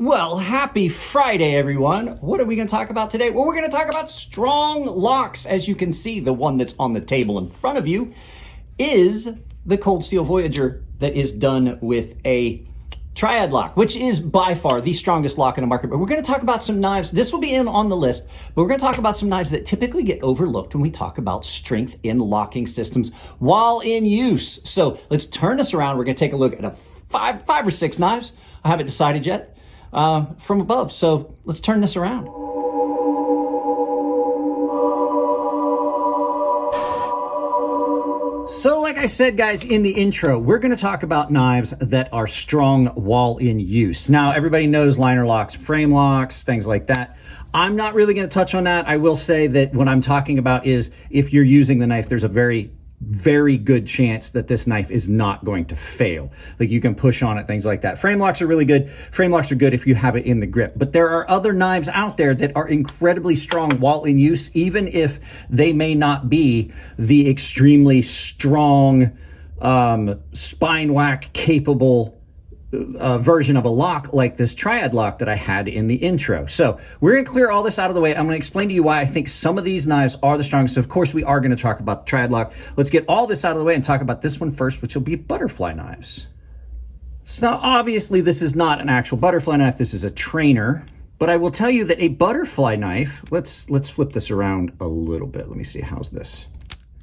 Well, happy Friday, everyone. What are we going to talk about today? Well, we're going to talk about strong locks. As you can see, the one that's on the table in front of you is the Cold Steel Voyager that is done with a triad lock, which is by far the strongest lock in the market. But we're going to talk about some knives. This will be on the list, but we're going to talk about some knives that typically get overlooked when we talk about strength in locking systems while in use. So let's turn this around. We're going to take a look at five or six knives. I haven't decided yet. From above. So let's turn this around. So like I said, guys, in the intro, we're going to talk about knives that are strong while in use. Now, everybody knows liner locks, frame locks, things like that. I'm not really going to touch on that. I will say that what I'm talking about is if you're using the knife, there's a very good chance that this knife is not going to fail. Like you can push on it, things like that. Frame locks are really good. Frame locks are good if you have it in the grip. But there are other knives out there that are incredibly strong while in use, even if they may not be the extremely strong, spine whack capable version of a lock like this triad lock that I had in the intro. So we're going to clear all this out of the way. I'm going to explain to you why I think some of these knives are the strongest. Of course, we are going to talk about the triad lock. Let's get all this out of the way and talk about this one first, which will be butterfly knives. So now, obviously, this is not an actual butterfly knife. This is a trainer. But I will tell you that a butterfly knife, let's flip this around a little bit. Let me see, how's this?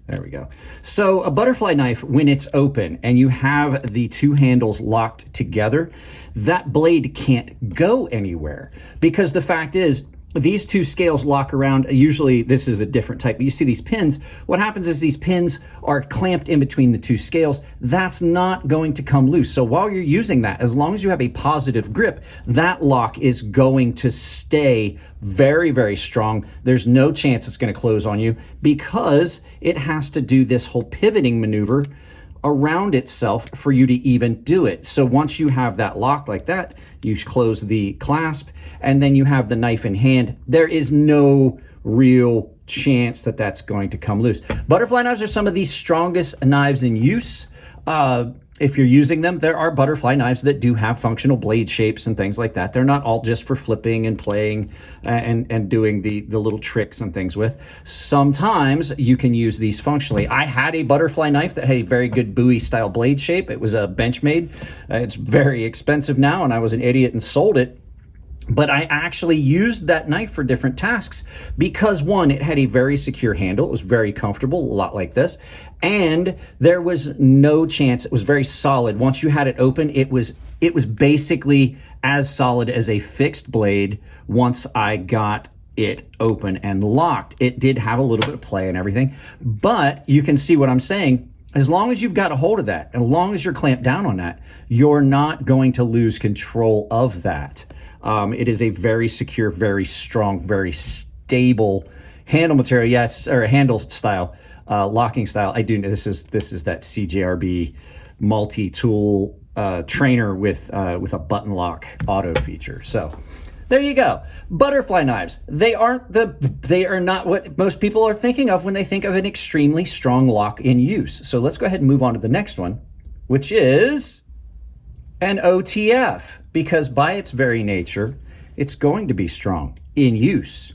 There we go. So a butterfly knife, when it's open and you have the two handles locked together, that blade can't go anywhere because the fact is these two scales lock around. Usually this is a different type, but you see these pins. What happens is these pins are clamped in between the two scales. That's not going to come loose. So while you're using that, as long as you have a positive grip, that lock is going to stay very, very strong. There's no chance it's going to close on you because it has to do this whole pivoting maneuver around itself for you to even do it. So once you have that lock like that, you close the clasp and then you have the knife in hand. There is no real chance that that's going to come loose. Butterfly knives are some of the strongest knives in use. If you're using them, there are butterfly knives that do have functional blade shapes and things like that. They're not all just for flipping and playing and doing the little tricks and things with. Sometimes you can use these functionally. I had a butterfly knife that had a very good Bowie style blade shape. It was a Benchmade. It's very expensive now, and I was an idiot and sold it. But I actually used that knife for different tasks because one, it had a very secure handle. It was very comfortable, a lot like this. And there was no chance, it was very solid. Once you had it open, it was basically as solid as a fixed blade once I got it open and locked. It did have a little bit of play and everything, but you can see what I'm saying. As long as you've got a hold of that, and as long as you're clamped down on that, you're not going to lose control of that. It is a very secure, very strong, very stable handle material. Yes, or handle style, locking style. I do. This is that CJRB multi-tool trainer with a button lock auto feature. So there you go. Butterfly knives. They are not what most people are thinking of when they think of an extremely strong lock in use. So let's go ahead and move on to the next one, which is an OTF, because by its very nature, it's going to be strong in use.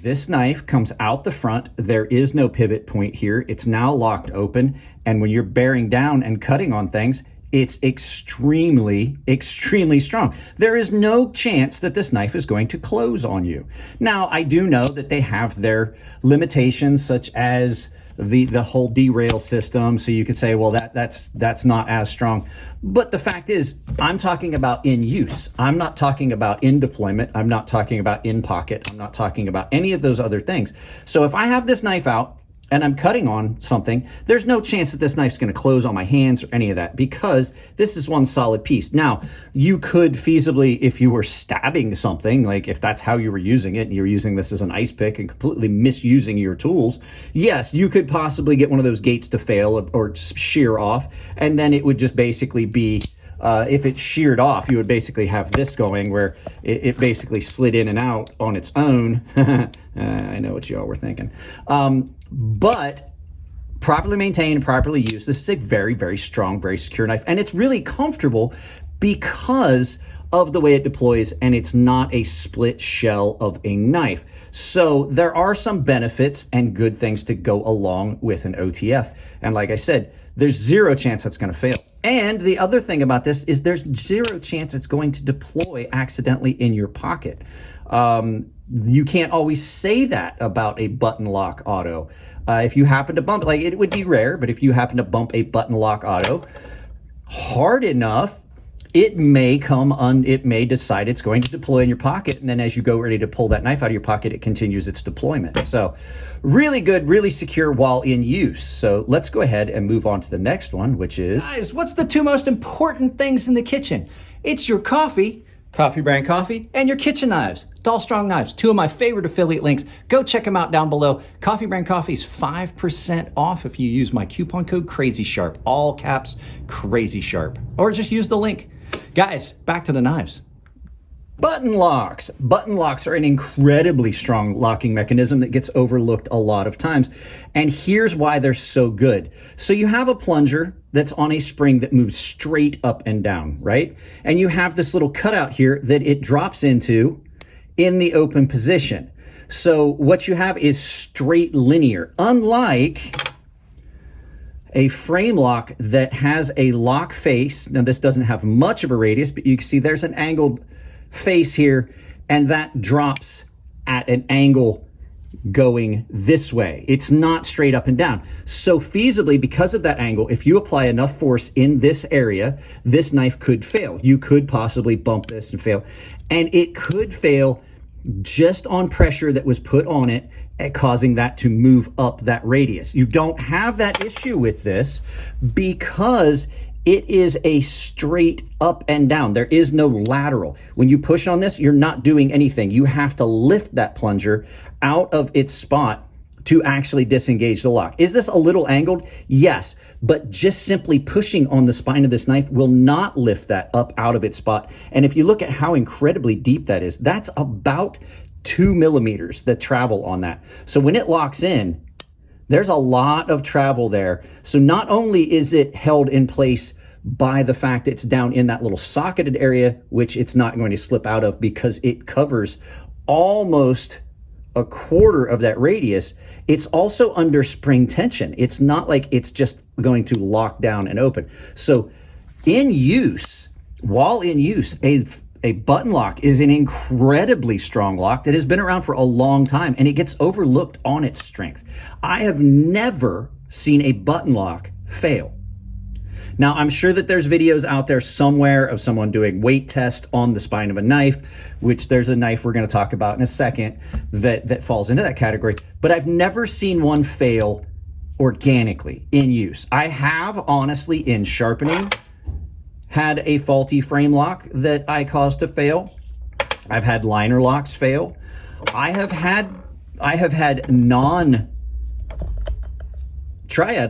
This knife comes out the front. There is no pivot point here. It's now locked open. And when you're bearing down and cutting on things, it's extremely, extremely strong. There is no chance that this knife is going to close on you. Now, I do know that they have their limitations, such as the whole derail system. So you could say, well, that's not as strong. But the fact is, I'm talking about in use. I'm not talking about in deployment. I'm not talking about in pocket. I'm not talking about any of those other things. So if I have this knife out and I'm cutting on something, there's no chance that this knife's going to close on my hands or any of that because this is one solid piece. Now, you could feasibly, if you were stabbing something, like if that's how you were using it and you were using this as an ice pick and completely misusing your tools, yes, you could possibly get one of those gates to fail or shear off, and then it would just basically be if it sheared off, you would basically have this going where it basically slid in and out on its own. I know what y'all were thinking. But properly maintained, properly used, this is a very, very strong, very secure knife. And it's really comfortable because of the way it deploys, and it's not a split shell of a knife. So there are some benefits and good things to go along with an OTF. And like I said, there's zero chance that's going to fail. And the other thing about this is there's zero chance it's going to deploy accidentally in your pocket. You can't always say that about a button lock auto. If you happen to bump, like, it would be rare, but if you happen to bump a button lock auto hard enough, it may decide it's going to deploy in your pocket, and then as you go ready to pull that knife out of your pocket, it continues its deployment. So really good, really secure while in use. So let's go ahead and move on to the next one, which is... Guys, what's the two most important things in the kitchen? It's your coffee brand coffee, and your kitchen knives, Dull Strong Knives, two of my favorite affiliate links. Go check them out down below. Coffee brand coffee is 5% off if you use my coupon code CrazySharp, all caps CrazySharp, or just use the link. Guys, back to the knives. Button locks. Button locks are an incredibly strong locking mechanism that gets overlooked a lot of times. And here's why they're so good. So you have a plunger that's on a spring that moves straight up and down, right? And you have this little cutout here that it drops into in the open position. So what you have is straight linear, unlike a frame lock that has a lock face. Now this doesn't have much of a radius, but you can see there's an angled face here, and that drops at an angle going this way. It's not straight up and down. So feasibly, because of that angle, if you apply enough force in this area, this knife could fail. You could possibly bump this and fail, and it could fail just on pressure that was put on it, causing that to move up that radius. You don't have that issue with this because it is a straight up and down. There is no lateral. When you push on this, you're not doing anything. You have to lift that plunger out of its spot to actually disengage the lock. Is this a little angled? Yes, but just simply pushing on the spine of this knife will not lift that up out of its spot. And if you look at how incredibly deep that is, that's about 2 millimeters that travel on that. So when it locks in, there's a lot of travel there. So not only is it held in place by the fact that it's down in that little socketed area, which it's not going to slip out of because it covers almost a quarter of that radius, it's also under spring tension. It's not like it's just going to lock down and open. So in use, while in use, a button lock is an incredibly strong lock that has been around for a long time, and it gets overlooked on its strength. I have never seen a button lock fail. Now, I'm sure that there's videos out there somewhere of someone doing weight test on the spine of a knife, which there's a knife we're going to talk about in a second that falls into that category, but I've never seen one fail organically in use. I have, honestly, in sharpening, had a faulty frame lock that I caused to fail. I've had liner locks fail. I have had non-triad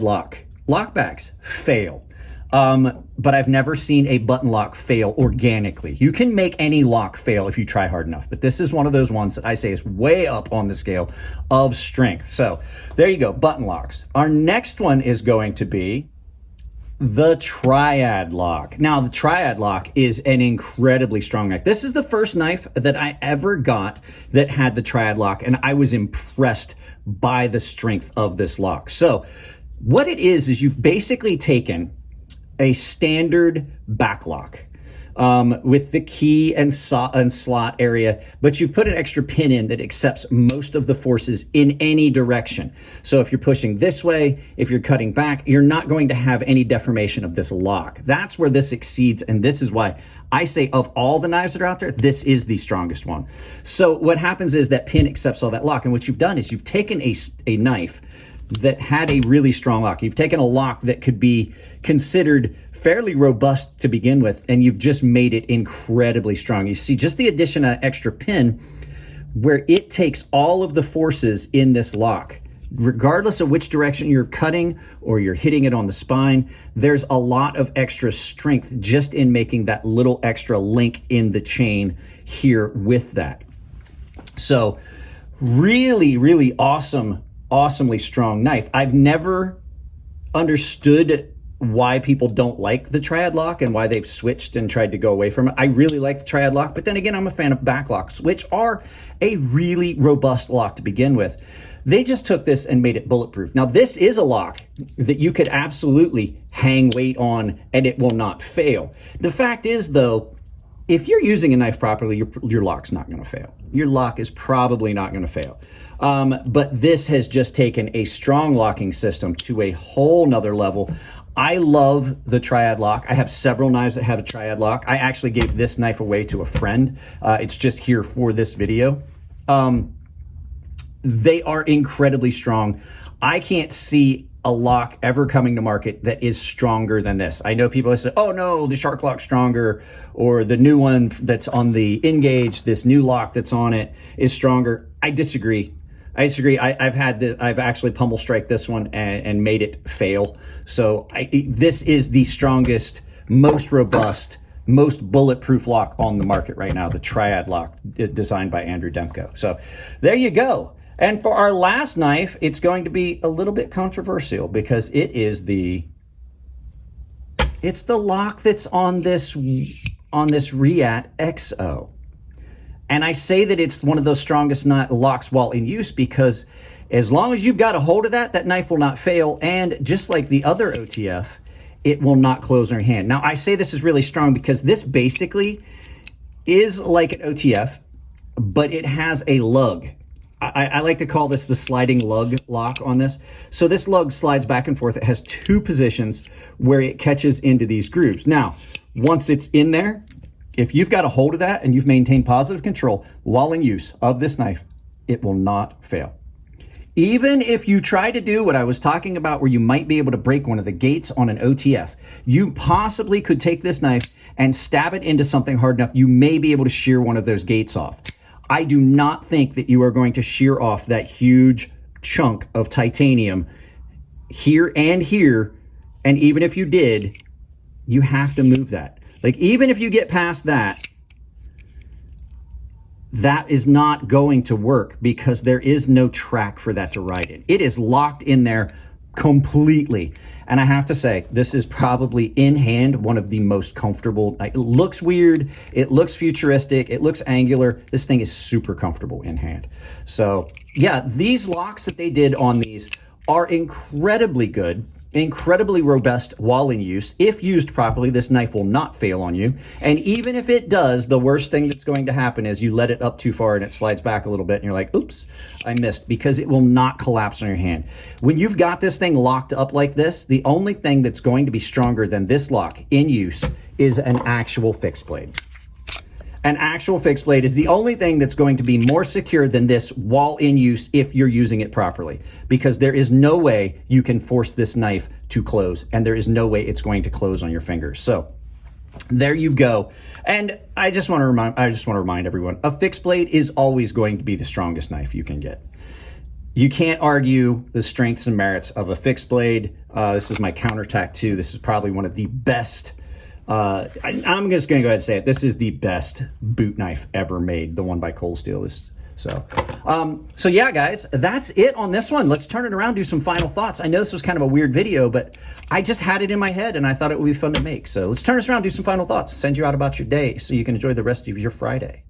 lockbacks fail. But I've never seen a button lock fail organically. You can make any lock fail if you try hard enough, but this is one of those ones that I say is way up on the scale of strength. So there you go, button locks. Our next one is going to be the triad lock. Now, the triad lock is an incredibly strong knife. This is the first knife that I ever got that had the triad lock, and I was impressed by the strength of this lock. So what it is you've basically taken a standard back lock with the key and slot area, but you've put an extra pin in that accepts most of the forces in any direction. So if you're pushing this way, if you're cutting back, you're not going to have any deformation of this lock. That's where this exceeds, and this is why I say of all the knives that are out there, this is the strongest one. So what happens is that pin accepts all that lock, and what you've done is you've taken a knife that had a really strong lock. You've taken a lock that could be considered fairly robust to begin with, and you've just made it incredibly strong. You see just the addition of an extra pin where it takes all of the forces in this lock, regardless of which direction you're cutting or you're hitting it on the spine. There's a lot of extra strength just in making that little extra link in the chain here with that. So really, really awesomely strong knife. I've never understood why people don't like the triad lock and why they've switched and tried to go away from it. I really like the triad lock, but then again, I'm a fan of back locks, which are a really robust lock to begin with. They just took this and made it bulletproof. Now, this is a lock that you could absolutely hang weight on and it will not fail. The fact is, though, if you're using a knife properly, your lock's not going to fail. Your lock is probably not going to fail. But this has just taken a strong locking system to a whole nother level. I love the triad lock. I have several knives that have a triad lock. I actually gave this knife away to a friend. It's just here for this video. They are incredibly strong. I can't see a lock ever coming to market that is stronger than this. I know people say, oh no, the Shark lock's stronger, or the new one that's on the Engage, this new lock that's on it is stronger. I disagree. I've actually pummel strike this one and made it fail. So this is the strongest, most robust, most bulletproof lock on the market right now, the triad lock designed by Andrew Demko. So there you go. And for our last knife, it's going to be a little bit controversial because it's the lock that's on this Reat XO. And I say that it's one of those strongest locks while in use because as long as you've got a hold of that knife will not fail. And just like the other OTF, it will not close on your hand. Now, I say this is really strong because this basically is like an OTF, but it has a lug. I like to call this the sliding lug lock on this. So this lug slides back and forth. It has two positions where it catches into these grooves. Now, once it's in there, if you've got a hold of that and you've maintained positive control while in use of this knife, it will not fail. Even if you try to do what I was talking about where you might be able to break one of the gates on an OTF, you possibly could take this knife and stab it into something hard enough, you may be able to shear one of those gates off. I do not think that you are going to shear off that huge chunk of titanium here, and even if you did, you have to move that. Like, even if you get past that, that is not going to work because there is no track for that to ride in. It is locked in there completely. And I have to say, this is probably in hand one of the most comfortable. It looks weird, it looks futuristic, it looks angular. This thing is super comfortable in hand. So yeah, these locks that they did on these are incredibly good, incredibly robust while in use. If used properly, this knife will not fail on you. And even if it does, the worst thing that's going to happen is you let it up too far and it slides back a little bit and you're like, oops, I missed, because it will not collapse on your hand. When you've got this thing locked up like this, the only thing that's going to be stronger than this lock in use is an actual fixed blade. An actual fixed blade is the only thing that's going to be more secure than this while in use if you're using it properly, because there is no way you can force this knife to close, and there is no way it's going to close on your fingers. So there you go. And I just want to remind everyone, a fixed blade is always going to be the strongest knife you can get. You can't argue the strengths and merits of a fixed blade. This is my counterattack 2. This is probably one of the best. I'm just going to go ahead and say it. This is the best boot knife ever made. The one by Cold Steel is so. So yeah, guys, that's it on this one. Let's turn it around, do some final thoughts. I know this was kind of a weird video, but I just had it in my head and I thought it would be fun to make. So let's turn this around, do some final thoughts, send you out about your day so you can enjoy the rest of your Friday.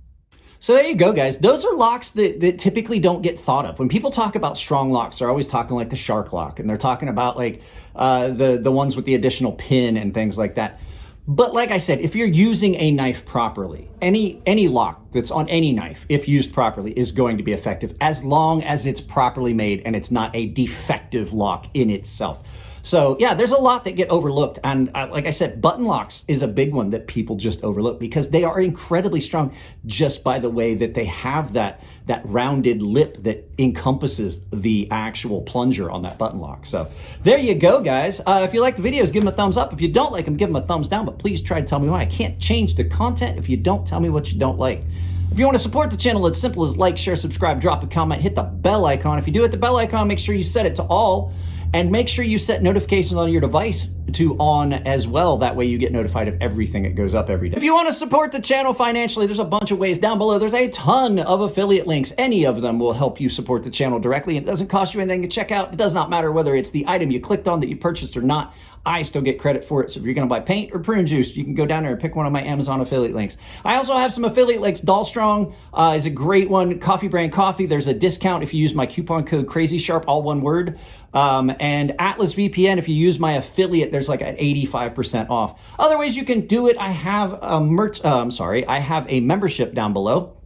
So there you go, guys. Those are locks that typically don't get thought of. When people talk about strong locks, they're always talking like the Shark lock, and they're talking about like the ones with the additional pin and things like that. But like I said, if you're using a knife properly, any lock that's on any knife, if used properly, is going to be effective as long as it's properly made and it's not a defective lock in itself. So yeah, there's a lot that get overlooked. And like I said, button locks is a big one that people just overlook because they are incredibly strong just by the way that they have that rounded lip that encompasses the actual plunger on that button lock. So there you go, guys. If you like the videos, give them a thumbs up. If you don't like them, give them a thumbs down, but please try to tell me why. I can't change the content if you don't tell me what you don't like. If you want to support the channel, it's simple as like, share, subscribe, drop a comment, hit the bell icon. If you do hit the bell icon, make sure you set it to all. And make sure you set notifications on your device to on as well. That way you get notified of everything that goes up every day. If you want to support the channel financially, there's a bunch of ways down below. There's a ton of affiliate links. Any of them will help you support the channel directly. It doesn't cost you anything to check out. It does not matter whether it's the item you clicked on that you purchased or not. I still get credit for it. So if you're going to buy paint or prune juice, you can go down there and pick one of my Amazon affiliate links. I also have some affiliate links. Dollstrong is a great one. Coffee Brand Coffee, there's a discount if you use my coupon code CrazySharp, all one word. And Atlas VPN, if you use my affiliate, there's like an 85% off. Other ways you can do it, I have I have a membership down below.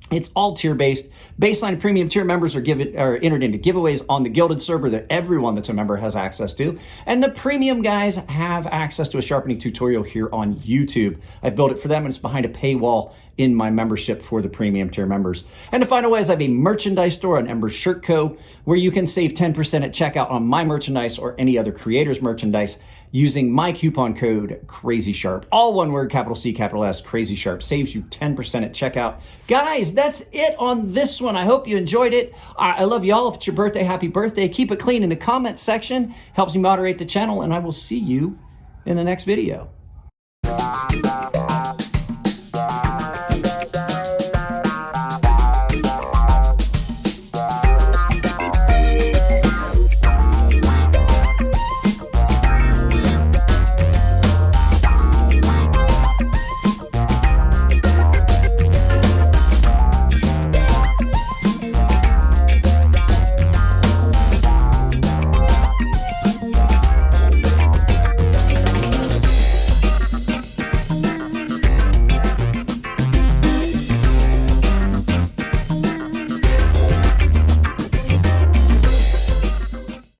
It's all tier-based. Baseline and premium tier members are entered into giveaways on the Gilded server that everyone that's a member has access to. And the premium guys have access to a sharpening tutorial here on YouTube. I've built it for them, and it's behind a paywall in my membership for the premium tier members. And the final way is I have a merchandise store on Ember Shirt Co., where you can save 10% at checkout on my merchandise or any other creator's merchandise using my coupon code CrazySharp. All one word, capital C, capital S, CrazySharp. Saves you 10% at checkout. Guys, that's it on this one. I hope you enjoyed it. I love y'all. If it's your birthday, happy birthday. Keep it clean in the comments section. Helps me moderate the channel, and I will see you in the next video.